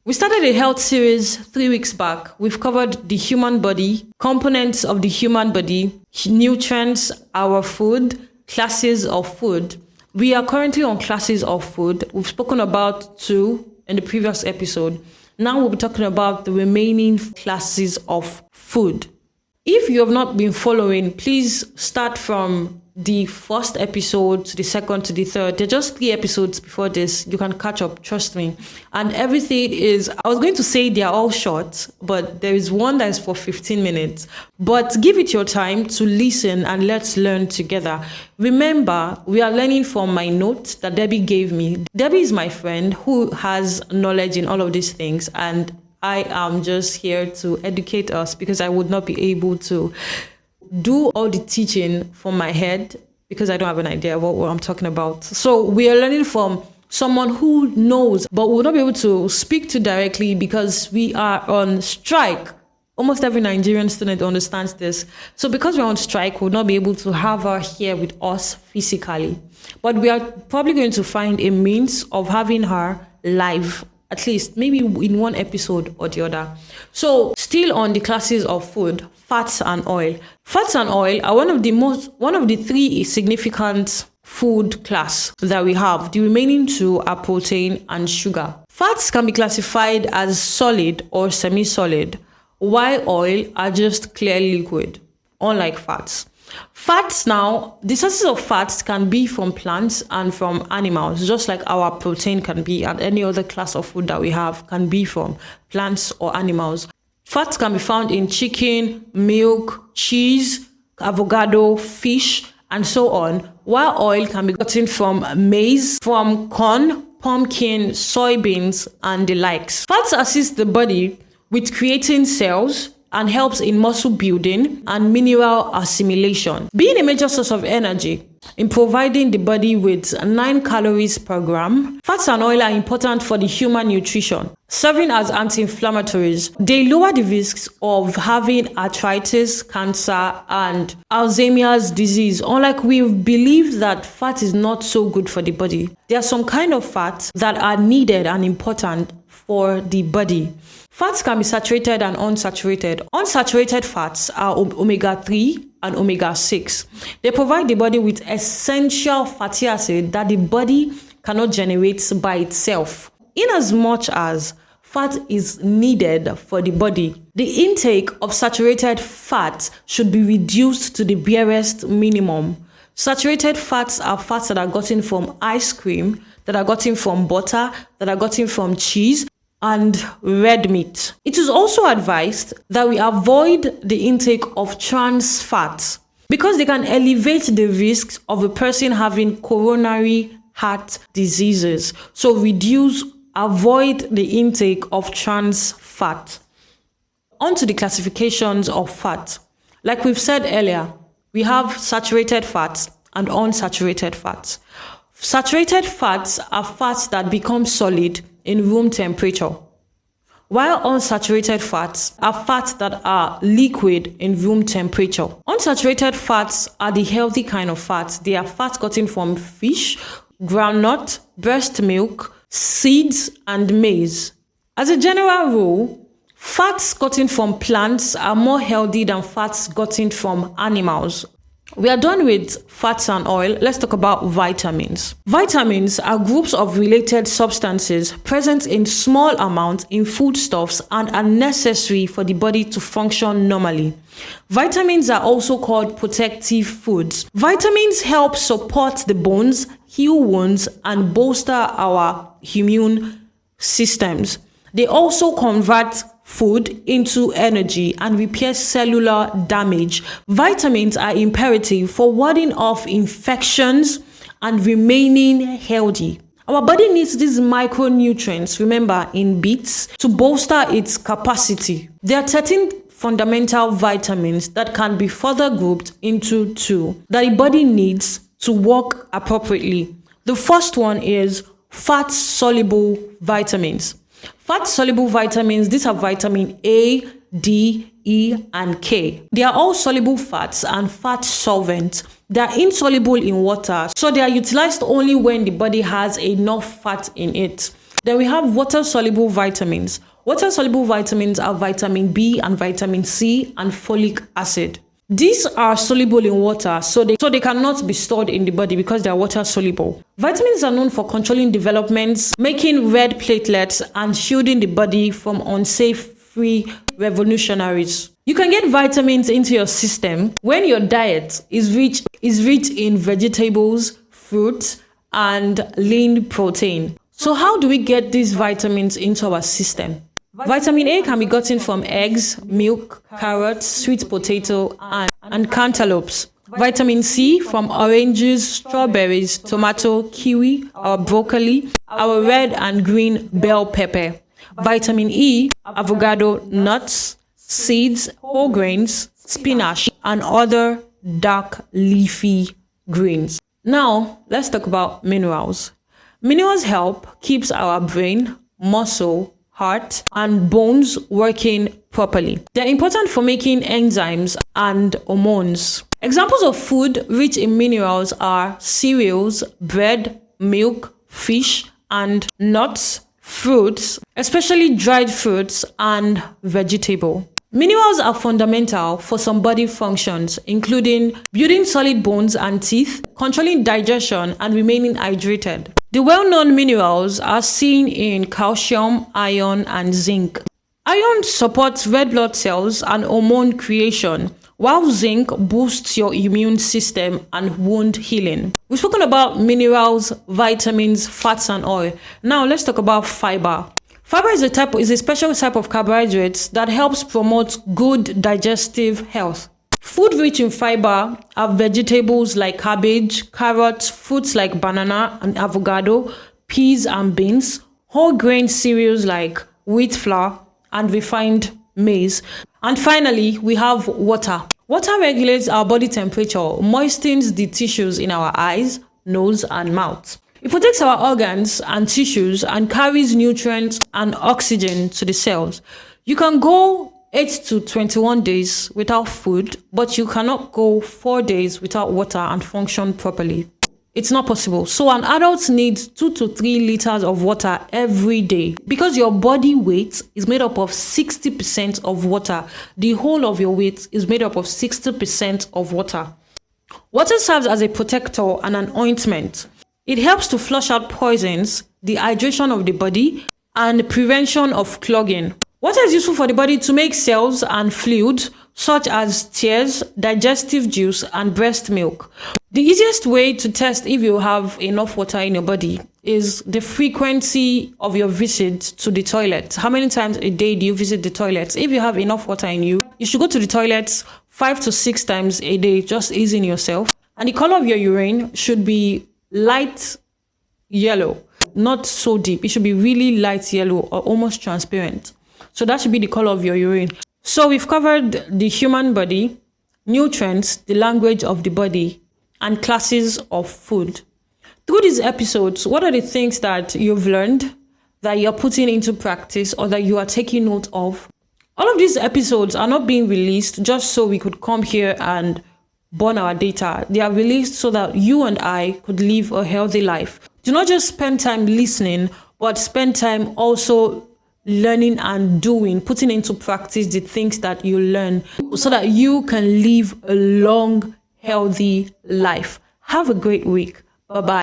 We started a health series 3 weeks back. We've covered the human body, components of the human body, nutrients, our food, classes of food. We are currently on classes of food. We've spoken about 2 in the previous episode. Now we'll be talking about the remaining classes of food. If you have not been following, please start from the first episode to the second to the third. They're just 3 episodes before this. You can catch up, trust me. And everything is, I was going to say they are all short, but there is one that is for 15 minutes. But give it your time to listen and let's learn together. Remember, we are learning from my notes that Debbie gave me. Debbie is my friend who has knowledge in all of these things, and I am just here to educate us because I would not be able to do all the teaching from my head because I don't have an idea about what I'm talking about. So we are learning from someone who knows, but we'll not be able to speak to directly because we are on strike. Almost every Nigerian student understands this. So because we're on strike, we'll not be able to have her here with us physically. But we are probably going to find a means of having her live, at least maybe in one episode or the other. So still on the classes of food, fats and oil. Fats and oil are one of the 3 significant food class that we have. The remaining 2 are protein and sugar. Fats can be classified as solid or semi-solid, while oil are just clear liquid, unlike fats. Fats now, the sources of fats can be from plants and from animals, just like our protein can be, and any other class of food that we have can be from plants or animals. Fats can be found in chicken, milk, cheese, avocado, fish, and so on, while oil can be gotten from maize, from corn, pumpkin, soybeans, and the likes. Fats assist the body with creating cells and helps in muscle building and mineral assimilation. Being a major source of energy in providing the body with 9 calories per gram, fats and oil are important for the human nutrition, serving as anti-inflammatories. They lower the risks of having arthritis, cancer, and Alzheimer's disease. Unlike we believe that fat is not so good for the body, there are some kind of fats that are needed and important for the body. Fats can be saturated and unsaturated. Unsaturated fats are omega-3 and omega-6. They provide the body with essential fatty acid that the body cannot generate by itself. In as much as fat is needed for the body, the intake of saturated fat should be reduced to the barest minimum. Saturated fats are fats that are gotten from ice cream, that are gotten from butter, that are gotten from cheese, and red meat. It is also advised that we avoid the intake of trans fats because they can elevate the risks of a person having coronary heart diseases. So avoid the intake of trans fat. On to the classifications of fat. Like we've said earlier, we have saturated fats and unsaturated fats. Saturated fats are fats that become solid in room temperature, while unsaturated fats are fats that are liquid in room temperature. Unsaturated fats are the healthy kind of fats. They are fats gotten from fish, groundnut, breast milk, seeds, and maize. As a general rule, fats gotten from plants are more healthy than fats gotten from animals. We are done with fats and oil. Let's talk about vitamins. Vitamins are groups of related substances present in small amounts in foodstuffs and are necessary for the body to function normally. Vitamins are also called protective foods. Vitamins help support the bones, heal wounds, and bolster our immune systems. They also convert food into energy and repair cellular damage. Vitamins are imperative for warding off infections and remaining healthy. Our body needs these micronutrients, remember, in bits, to bolster its capacity. There are 13 fundamental vitamins that can be further grouped into 2 that the body needs to work appropriately. The first one is fat-soluble vitamins. Fat-soluble vitamins, these are vitamin A, D, E, and K. They are all soluble fats and fat solvents. They are insoluble in water, so they are utilized only when the body has enough fat in it. Then we have water-soluble vitamins. Water-soluble vitamins are vitamin B and vitamin C and folic acid. These are soluble in water, so they cannot be stored in the body because they are water soluble. Vitamins are known for controlling developments, making red platelets, and shielding the body from unsafe free revolutionaries. You can get vitamins into your system when your diet is rich in vegetables, fruits, and lean protein. So how do we get these vitamins into our system? Vitamin A can be gotten from eggs, milk, carrots, sweet potato, and cantaloupes. Vitamin C from oranges, strawberries, tomato, kiwi, our broccoli, our red and green bell pepper. Vitamin E, avocado, nuts, seeds, whole grains, spinach, and other dark leafy greens. Now, let's talk about minerals. Minerals help keeps our brain, muscle, heart, and bones working properly. They're important for making enzymes and hormones. Examples of food rich in minerals are cereals, bread, milk, fish, and nuts, fruits, especially dried fruits and vegetable. Minerals are fundamental for some body functions, including building solid bones and teeth, controlling digestion, and remaining hydrated. The well-known minerals are seen in calcium, iron, and zinc. Iron supports red blood cells and hormone creation, while zinc boosts your immune system and wound healing. We've spoken about minerals, vitamins, fats, and oil. Now let's talk about fiber. Fiber is a special type of carbohydrates that helps promote good digestive health. Food rich in fiber are vegetables like cabbage, carrots, fruits like banana and avocado, peas and beans, whole grain cereals like wheat flour, and refined maize. And finally, we have water. Water regulates our body temperature, moistens the tissues in our eyes, nose, and mouth. It protects our organs and tissues and carries nutrients and oxygen to the cells. You can go 8 to 21 days without food, but you cannot go 4 days without water and function properly. It's not possible. So an adult needs 2 to 3 liters of water every day because your body weight is made up of 60% of water. The whole of your weight is made up of 60% of water. Water serves as a protector and an ointment. It helps to flush out poisons, the hydration of the body, and prevention of clogging. Water is useful for the body to make cells and fluids such as tears, digestive juice, and breast milk. The easiest way to test if you have enough water in your body is the frequency of your visit to the toilet. How many times a day do you visit the toilet? If you have enough water in you, you should go to the toilet 5 to 6 times a day, just easing yourself. And the color of your urine should be light yellow, not so deep. It should be really light yellow or almost transparent. So that should be the color of your urine. So we've covered the human body, nutrients, the language of the body, and classes of food. Through these episodes, what are the things that you've learned, that you're putting into practice, or that you are taking note of? All of these episodes are not being released just so we could come here and burn our data. They are released so that you and I could live a healthy life. Do not just spend time listening, but spend time also learning and doing, putting into practice the things that you learn so that you can live a long, healthy life. Have a great week. Bye-bye.